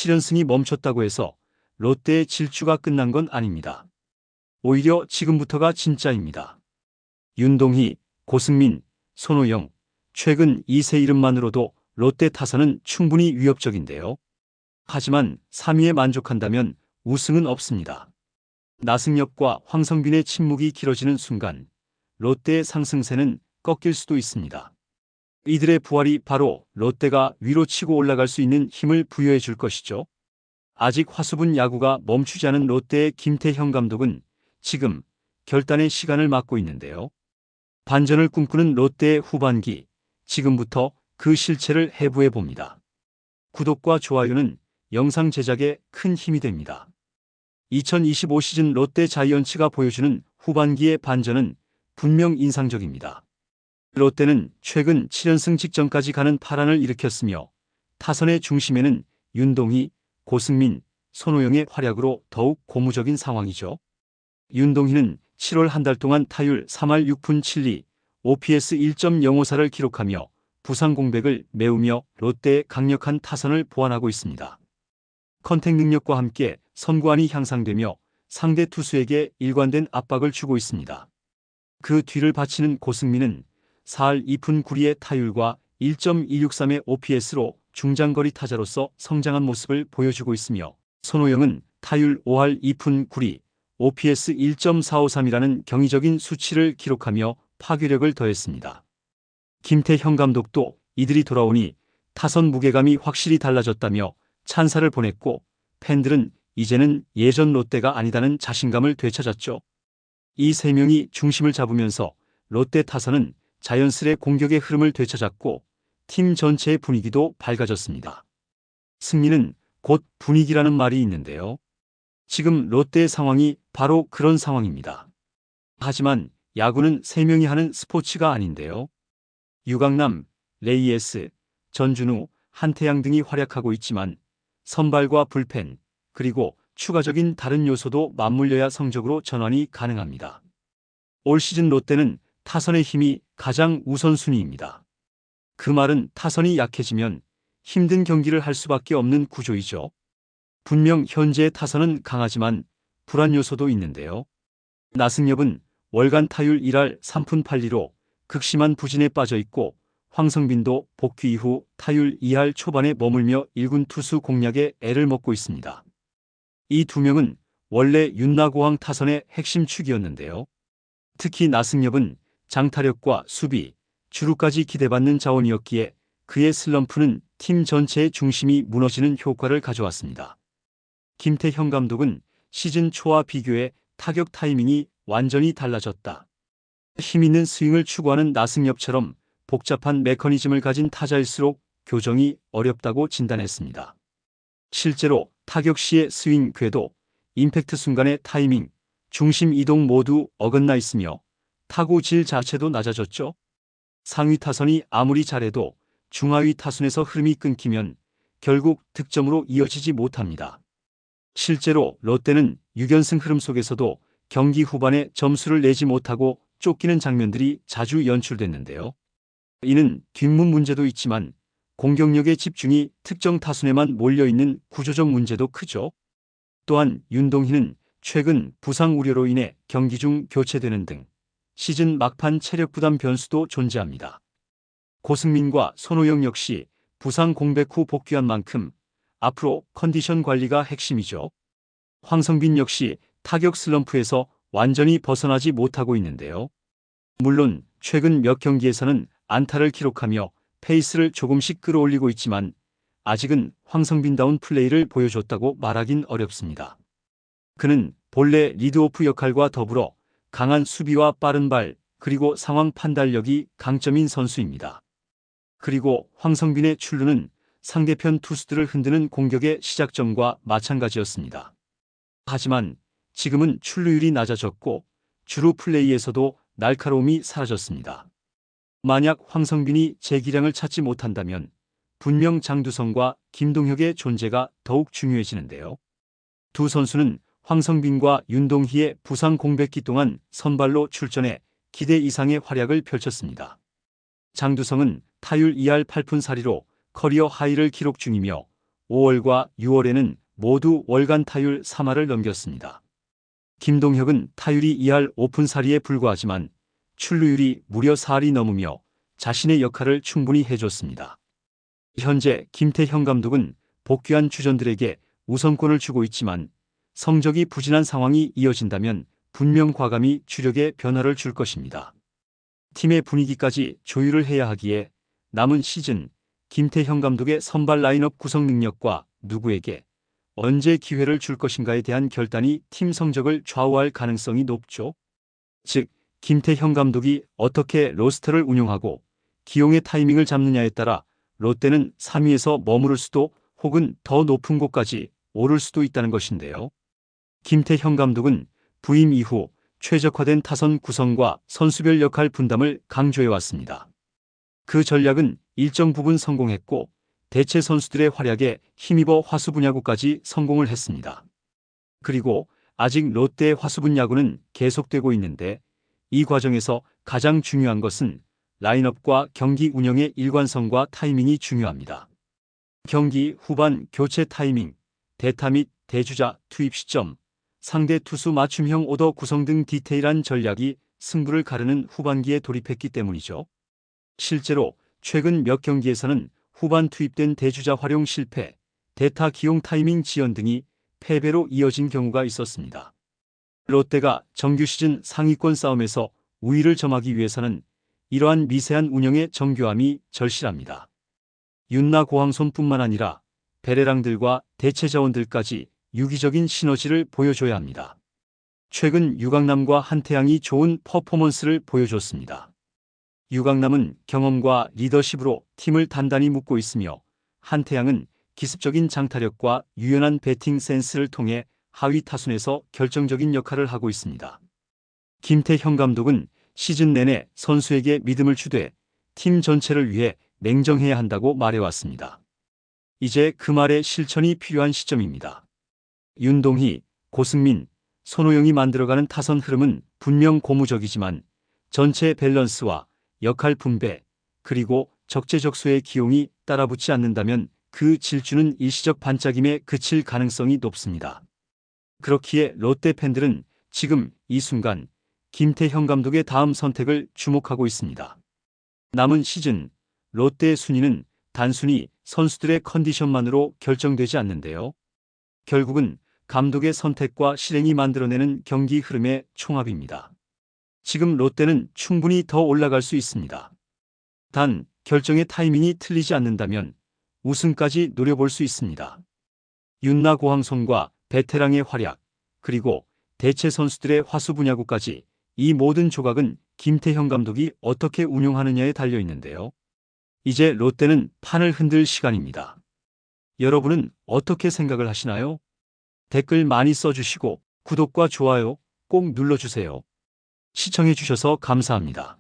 7연승이 멈췄다고 해서 롯데의 질주가 끝난 건 아닙니다. 오히려 지금부터가 진짜입니다. 윤동희, 고승민, 손호영, 최근 이 세 이름만으로도 롯데 타선은 충분히 위협적인데요. 하지만 3위에 만족한다면 우승은 없습니다. 나승엽과 황성빈의 침묵이 길어지는 순간 롯데의 상승세는 꺾일 수도 있습니다. 이들의 부활이 바로 롯데가 위로 치고 올라갈 수 있는 힘을 부여해 줄 것이죠. 아직 화수분 야구가 멈추지 않은 롯데의 김태형 감독은 지금 결단의 시간을 맞고 있는데요. 반전을 꿈꾸는 롯데의 후반기, 지금부터 그 실체를 해부해 봅니다. 구독과 좋아요는 영상 제작에 큰 힘이 됩니다. 2025 시즌 롯데 자이언츠가 보여주는 후반기의 반전은 분명 인상적입니다. 롯데는 최근 7연승 직전까지 가는 파란을 일으켰으며 타선의 중심에는 윤동희, 고승민, 손호영의 활약으로 더욱 고무적인 상황이죠. 윤동희는 7월 한 달 동안 타율 3할 6푼 7리, OPS 1.054를 기록하며 부상 공백을 메우며 롯데의 강력한 타선을 보완하고 있습니다. 컨택 능력과 함께 선구안이 향상되며 상대 투수에게 일관된 압박을 주고 있습니다. 그 뒤를 바치는 고승민은 4할 2푼 9리의 타율과 1.263의 OPS로 중장거리 타자로서 성장한 모습을 보여주고 있으며 손호영은 타율 5할 2푼 9리, OPS 1.453이라는 경이적인 수치를 기록하며 파괴력을 더했습니다. 김태형 감독도 이들이 돌아오니 타선 무게감이 확실히 달라졌다며 찬사를 보냈고 팬들은 이제는 예전 롯데가 아니다는 자신감을 되찾았죠. 이 세 명이 중심을 잡으면서 롯데 타선은 자연스레 공격의 흐름을 되찾았고 팀 전체의 분위기도 밝아졌습니다. 승리는 곧 분위기라는 말이 있는데요. 지금 롯데의 상황이 바로 그런 상황입니다. 하지만 야구는 세 명이 하는 스포츠가 아닌데요. 유강남, 레이에스, 전준우, 한태양 등이 활약하고 있지만 선발과 불펜, 그리고 추가적인 다른 요소도 맞물려야 성적으로 전환이 가능합니다. 올 시즌 롯데는 타선의 힘이 가장 우선순위입니다. 그 말은 타선이 약해지면 힘든 경기를 할 수밖에 없는 구조이죠. 분명 현재의 타선은 강하지만 불안 요소도 있는데요. 나승엽은 월간 타율 1할 3푼 8리로 극심한 부진에 빠져 있고 황성빈도 복귀 이후 타율 2할 초반에 머물며 1군 투수 공략에 애를 먹고 있습니다. 이 두 명은 원래 윤나고왕 타선의 핵심 축이었는데요. 특히 나승엽은 장타력과 수비, 주루까지 기대받는 자원이었기에 그의 슬럼프는 팀 전체의 중심이 무너지는 효과를 가져왔습니다. 김태형 감독은 시즌 초와 비교해 타격 타이밍이 완전히 달라졌다. 힘있는 스윙을 추구하는 나승엽처럼 복잡한 메커니즘을 가진 타자일수록 교정이 어렵다고 진단했습니다. 실제로 타격 시의 스윙 궤도, 임팩트 순간의 타이밍, 중심 이동 모두 어긋나 있으며 타구 질 자체도 낮아졌죠. 상위 타선이 아무리 잘해도 중하위 타순에서 흐름이 끊기면 결국 득점으로 이어지지 못합니다. 실제로 롯데는 6연승 흐름 속에서도 경기 후반에 점수를 내지 못하고 쫓기는 장면들이 자주 연출됐는데요. 이는 뒷문 문제도 있지만 공격력의 집중이 특정 타순에만 몰려있는 구조적 문제도 크죠. 또한 윤동희는 최근 부상 우려로 인해 경기 중 교체되는 등 시즌 막판 체력 부담 변수도 존재합니다. 고승민과 손호영 역시 부상 공백 후 복귀한 만큼 앞으로 컨디션 관리가 핵심이죠. 황성빈 역시 타격 슬럼프에서 완전히 벗어나지 못하고 있는데요. 물론 최근 몇 경기에서는 안타를 기록하며 페이스를 조금씩 끌어올리고 있지만 아직은 황성빈다운 플레이를 보여줬다고 말하긴 어렵습니다. 그는 본래 리드오프 역할과 더불어 강한 수비와 빠른 발, 그리고 상황 판단력이 강점인 선수입니다. 그리고 황성빈의 출루는 상대편 투수들을 흔드는 공격의 시작점과 마찬가지였습니다. 하지만 지금은 출루율이 낮아졌고 주루 플레이에서도 날카로움이 사라졌습니다. 만약 황성빈이 제기량을 찾지 못한다면 분명 장두성과 김동혁의 존재가 더욱 중요해지는데요. 두 선수는 황성빈과 윤동희의 부상 공백기 동안 선발로 출전해 기대 이상의 활약을 펼쳤습니다. 장두성은 타율 2할 8푼 4리로 커리어 하이를 기록 중이며 5월과 6월에는 모두 월간 타율 3할을 넘겼습니다. 김동혁은 타율이 2할 오픈 사리에 불과하지만 출루율이 무려 4할이 넘으며 자신의 역할을 충분히 해줬습니다. 현재 김태형 감독은 복귀한 주전들에게 우선권을 주고 있지만 성적이 부진한 상황이 이어진다면 분명 과감히 주력에 변화를 줄 것입니다. 팀의 분위기까지 조율을 해야 하기에 남은 시즌 김태형 감독의 선발 라인업 구성 능력과 누구에게 언제 기회를 줄 것인가에 대한 결단이 팀 성적을 좌우할 가능성이 높죠. 즉, 김태형 감독이 어떻게 로스터를 운용하고 기용의 타이밍을 잡느냐에 따라 롯데는 3위에서 머무를 수도 혹은 더 높은 곳까지 오를 수도 있다는 것인데요. 김태형 감독은 부임 이후 최적화된 타선 구성과 선수별 역할 분담을 강조해왔습니다. 그 전략은 일정 부분 성공했고 대체 선수들의 활약에 힘입어 화수분 야구까지 성공을 했습니다. 그리고 아직 롯데의 화수분 야구는 계속되고 있는데 이 과정에서 가장 중요한 것은 라인업과 경기 운영의 일관성과 타이밍이 중요합니다. 경기 후반 교체 타이밍, 대타 및 대주자 투입 시점, 상대 투수 맞춤형 오더 구성 등 디테일한 전략이 승부를 가르는 후반기에 돌입했기 때문이죠. 실제로 최근 몇 경기에서는 후반 투입된 대주자 활용 실패, 대타 기용 타이밍 지연 등이 패배로 이어진 경우가 있었습니다. 롯데가 정규 시즌 상위권 싸움에서 우위를 점하기 위해서는 이러한 미세한 운영의 정교함이 절실합니다. 윤나 고항손뿐만 아니라 베레랑들과 대체 자원들까지 유기적인 시너지를 보여줘야 합니다. 최근 유강남과 한태양이 좋은 퍼포먼스를 보여줬습니다. 유강남은 경험과 리더십으로 팀을 단단히 묶고 있으며 한태양은 기습적인 장타력과 유연한 배팅 센스를 통해 하위 타순에서 결정적인 역할을 하고 있습니다. 김태형 감독은 시즌 내내 선수에게 믿음을 주되 팀 전체를 위해 냉정해야 한다고 말해왔습니다. 이제 그 말의 실천이 필요한 시점입니다. 윤동희, 고승민, 손호영이 만들어가는 타선 흐름은 분명 고무적이지만 전체 밸런스와 역할 분배, 그리고 적재적소의 기용이 따라붙지 않는다면 그 질주는 일시적 반짝임에 그칠 가능성이 높습니다. 그렇기에 롯데 팬들은 지금 이 순간 김태형 감독의 다음 선택을 주목하고 있습니다. 남은 시즌 롯데의 순위는 단순히 선수들의 컨디션만으로 결정되지 않는데요. 결국은 감독의 선택과 실행이 만들어내는 경기 흐름의 총합입니다. 지금 롯데는 충분히 더 올라갈 수 있습니다. 단 결정의 타이밍이 틀리지 않는다면 우승까지 노려볼 수 있습니다. 윤나 고항손과 베테랑의 활약, 그리고 대체 선수들의 화수분 야구까지 이 모든 조각은 김태형 감독이 어떻게 운용하느냐에 달려 있는데요. 이제 롯데는 판을 흔들 시간입니다. 여러분은 어떻게 생각을 하시나요? 댓글 많이 써주시고 구독과 좋아요 꼭 눌러주세요. 시청해주셔서 감사합니다.